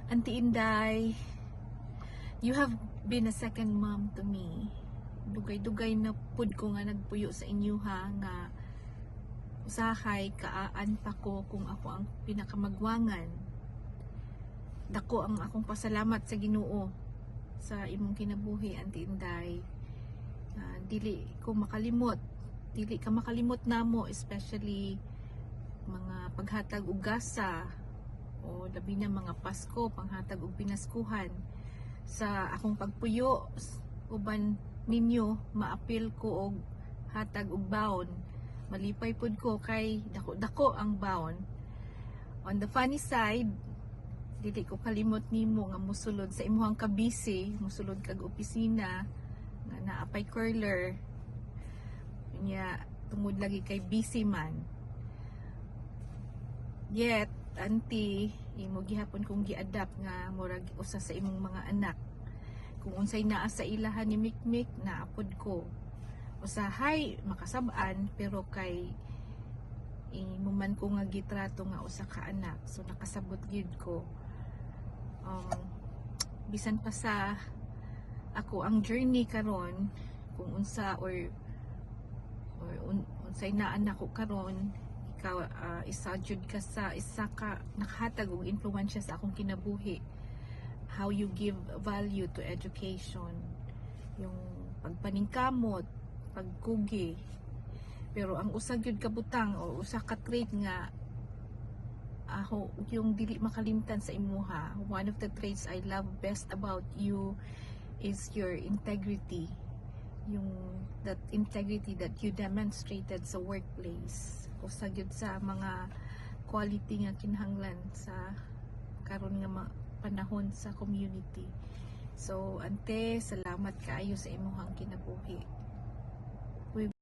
Auntie Inday, you have been a second mom to me. Dugay-dugay na pud ko nga nagpuyo sa inyo ha, nga usahay kaan pa ko kung ako ang pinakamagwangan. Dako ang akong pasalamat sa Ginoo sa imong kinabuhi, Auntie Inday. Dili ka makalimot namo, especially mga paghatag og gasa o labi na mga Pasko, panghatag og pinaskuhan. Sa akong pagpuyo uban ninyo, maapil ko og hatag og baon. Malipay pud ko kay dako ang baon. On the funny side, dili ko kalimot nimo nga musulod sa imuhang kabisi, musulod kag opisina nga naapay curler nya tungod lagi kay busy man. Yet auntie, imo gihapon kong gi-adapt nga murag usa sa imong mga anak. Kung unsay naa sa ilahan ni Mikmik, naapod ko. Usahay makasab-an, pero kay imo man ko nga gitrato nga usa ka anak, so nakasabot gid ko. Bisan pa sa ako ang journey karon, kung unsa or unsay naa nako karon, ikaw isa jud ka sa isa ka nakahatag og influensya sa akong kinabuhi. How you give value to education, yung pagpaningkamot, pagkugi. Pero ang usa gyud kabutang o usa ka trait nga ako yung dili makalimtan sa imuha, one of the traits I love best about you is your integrity. Yung that integrity that you demonstrated sa workplace, usa gyud sa mga quality nga kinahanglan sa karon nga panahon sa community. So ante, salamat kaayo sa imuhang kinabuhi.